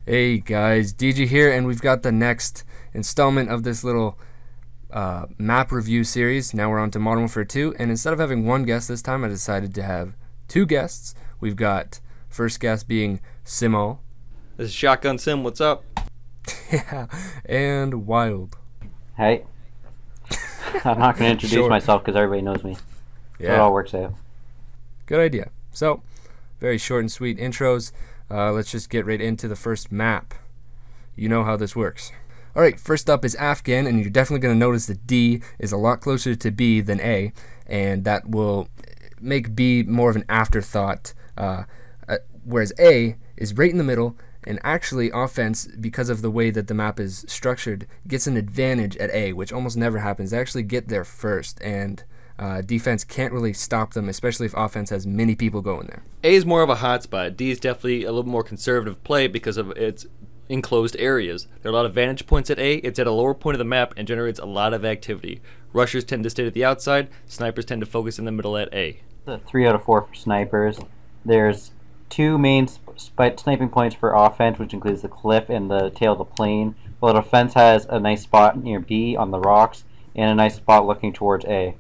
Hey guys, DJ here, and we've got the next installment of this little map review series. Now we're on to Modern Warfare 2, and instead of having one guest this time, I decided to have two guests. We've got first guest being Simo. This is Shotgun Sim, what's up? Yeah, and Wild. Hey. I'm not going to introduce myself because everybody knows me. Yeah. So it all works out. Good idea. So, very short and sweet intros. Let's just get right into the first map. You know how this works. Alright, first up is Afghan, and you're definitely going to notice that D is a lot closer to B than A, and that will make B more of an afterthought, whereas A is right in the middle, and actually offense, because of the way that the map is structured, gets an advantage at A, which almost never happens. They actually get there first, and defense can't really stop them, especially if offense has many people going there. A is more of a hotspot. D is definitely a little more conservative play because of its enclosed areas. There are a lot of vantage points at A. It's at a lower point of the map and generates a lot of activity. Rushers tend to stay at the outside. Snipers tend to focus in the middle at A. The 3 out of 4 for snipers. There's two main sniping points for offense, which includes the cliff and the tail of the plane, while defense has a nice spot near B on the rocks and a nice spot looking towards A.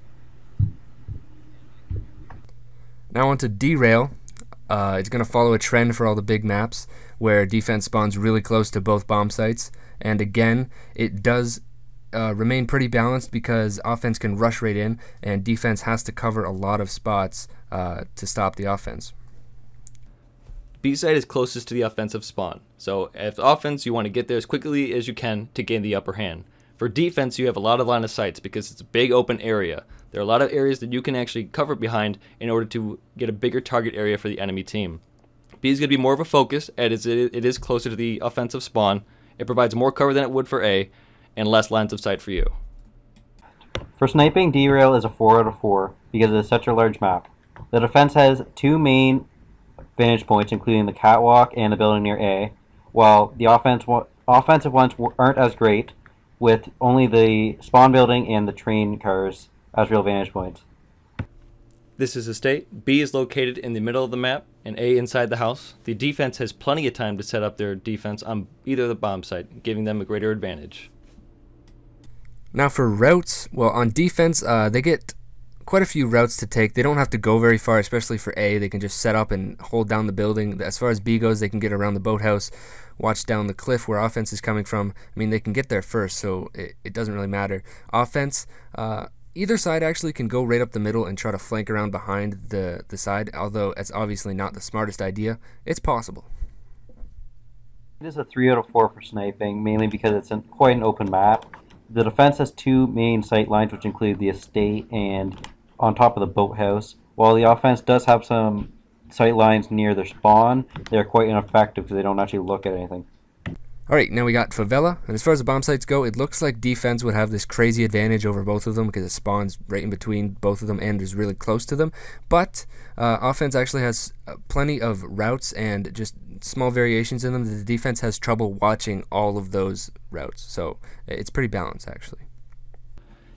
Now on to Derail. It's going to follow a trend for all the big maps where defense spawns really close to both bomb sites, and again it does remain pretty balanced because offense can rush right in and defense has to cover a lot of spots to stop the offense. B site is closest to the offensive spawn, so if offense you want to get there as quickly as you can to gain the upper hand. For defense you have a lot of line of sights because it's a big open area. There are a lot of areas that you can actually cover behind in order to get a bigger target area for the enemy team. B is going to be more of a focus as it is closer to the offensive spawn. It provides more cover than it would for A and less lines of sight for you. For sniping, Derail is a 4 out of 4 because it is such a large map. The defense has two main vantage points, including the catwalk and the building near A, while the offensive ones aren't as great, with only the spawn building and the train cars as real vantage points. This is a state. B is located in the middle of the map and A inside the house. The defense has plenty of time to set up their defense on either the bomb site, giving them a greater advantage. Now for routes, well, on defense they get quite a few routes to take. They don't have to go very far, especially for A. They can just set up and hold down the building. As far as B goes, they can get around the boathouse, watch down the cliff where offense is coming from. I mean, they can get there first, so it doesn't really matter. Offense, either side actually can go right up the middle and try to flank around behind the side, although it's obviously not the smartest idea. It's possible. It is a 3 out of 4 for sniping, mainly because it's quite an open map. The defense has two main sight lines, which include the estate and on top of the boathouse. While the offense does have some sight lines near their spawn, they're quite ineffective because they don't actually look at anything. Alright, now we got Favela, and as far as the bomb sites go, it looks like defense would have this crazy advantage over both of them because it spawns right in between both of them and is really close to them, but offense actually has plenty of routes and just small variations in them that the defense has trouble watching all of those routes, so it's pretty balanced actually.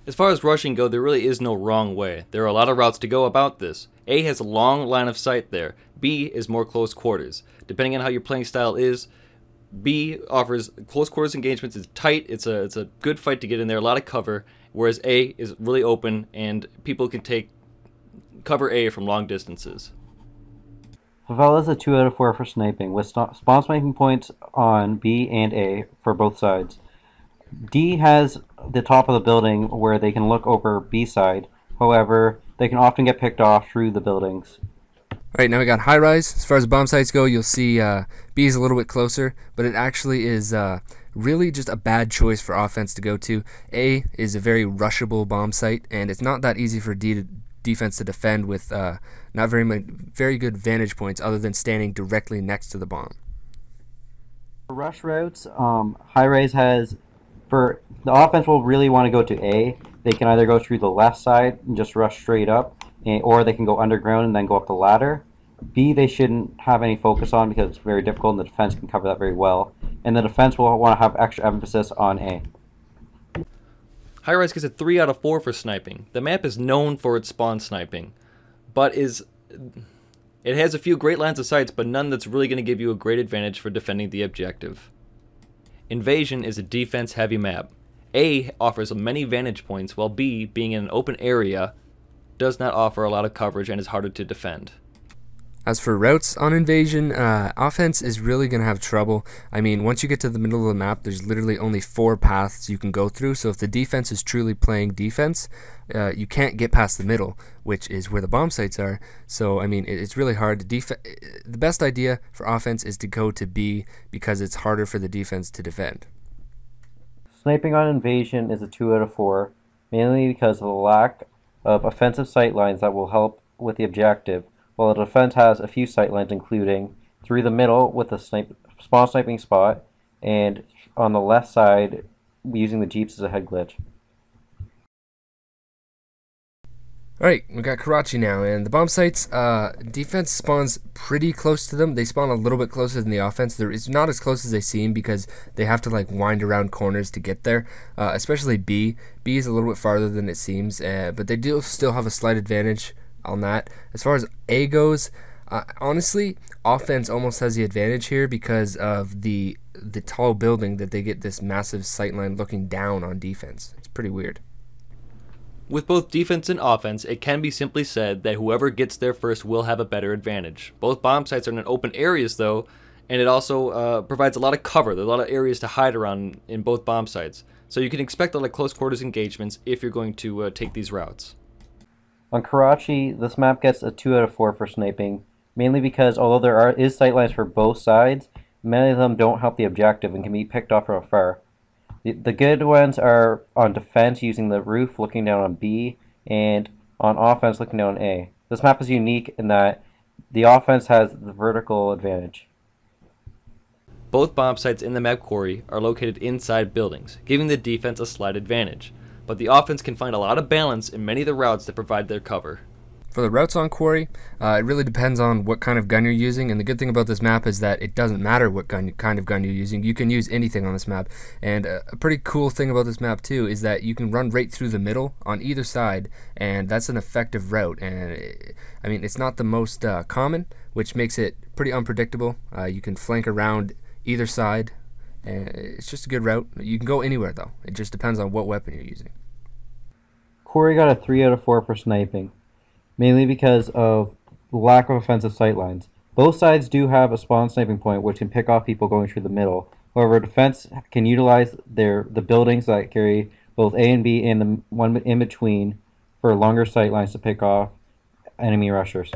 As far as rushing go, there really is no wrong way. There are a lot of routes to go about this. A has a long line of sight there. B is more close quarters. Depending on how your playing style is, B offers close quarters engagements. It's tight. It's a good fight to get in there. A lot of cover. Whereas A is really open and people can take cover A from long distances. Favela is a 2 out of 4 for sniping, with spawn sniping points on B and A for both sides. D has the top of the building where they can look over B side. However, they can often get picked off through the buildings. Alright, now we got Highrise. As far as bomb sites go, you'll see B is a little bit closer, but it actually is really just a bad choice for offense to go to. A is a very rushable bomb site, and it's not that easy for defense to defend with not very good vantage points other than standing directly next to the bomb. For rush routes, Highrise has, for the offense will really want to go to A. They can either go through the left side and just rush straight up, or they can go underground and then go up the ladder. B they shouldn't have any focus on because it's very difficult and the defense can cover that very well. And the defense will want to have extra emphasis on A. Highrise gets a 3 out of 4 for sniping. The map is known for its spawn sniping, but is It has a few great lines of sight, but none that's really going to give you a great advantage for defending the objective. Invasion is a defense-heavy map. A offers many vantage points, while B, being in an open area, does not offer a lot of coverage and is harder to defend. As for routes on Invasion, offense is really going to have trouble. I mean, once you get to the middle of the map, there's literally only 4 paths you can go through. So if the defense is truly playing defense, you can't get past the middle, which is where the bomb sites are. So, I mean, it's really hard. The best idea for offense is to go to B because it's harder for the defense to defend. Sniping on Invasion is a 2 out of 4, mainly because of the lack of offensive sightlines that will help with the objective, while the defense has a few sightlines, including through the middle with a spawn sniping spot, and on the left side using the jeeps as a head glitch. Alright, we got Karachi now, and the bomb sites, defense spawns pretty close to them. They spawn a little bit closer than the offense. It's not as close as they seem because they have to like wind around corners to get there, especially B. B is a little bit farther than it seems, but they do still have a slight advantage on that. As far as A goes, honestly, offense almost has the advantage here because of the tall building that they get this massive sightline looking down on defense. It's pretty weird. With both defense and offense, it can be simply said that whoever gets there first will have a better advantage. Both bomb sites are in open areas though, and it also provides a lot of cover. There's a lot of areas to hide around in both bomb sites. So you can expect a lot of close quarters engagements if you're going to take these routes. On Karachi, this map gets a 2 out of 4 for sniping, mainly because although there is sightlines for both sides, many of them don't help the objective and can be picked off from afar. The good ones are on defense using the roof looking down on B, and on offense looking down on A. This map is unique in that the offense has the vertical advantage. Both bomb sites in the map Quarry are located inside buildings, giving the defense a slight advantage, but the offense can find a lot of balance in many of the routes that provide their cover. For the routes on Quarry, it really depends on what kind of gun you're using, and the good thing about this map is that it doesn't matter what kind of gun you're using. You can use anything on this map, and a pretty cool thing about this map too is that you can run right through the middle on either side, and that's an effective route. And I mean, it's not the most common, which makes it pretty unpredictable. You can flank around either side, and it's just a good route. You can go anywhere though. It just depends on what weapon you're using. Quarry got a 3 out of 4 for sniping, mainly because of the lack of offensive sightlines. Both sides do have a spawn sniping point which can pick off people going through the middle. However, defense can utilize the buildings that carry both A and B and the one in between for longer sightlines to pick off enemy rushers.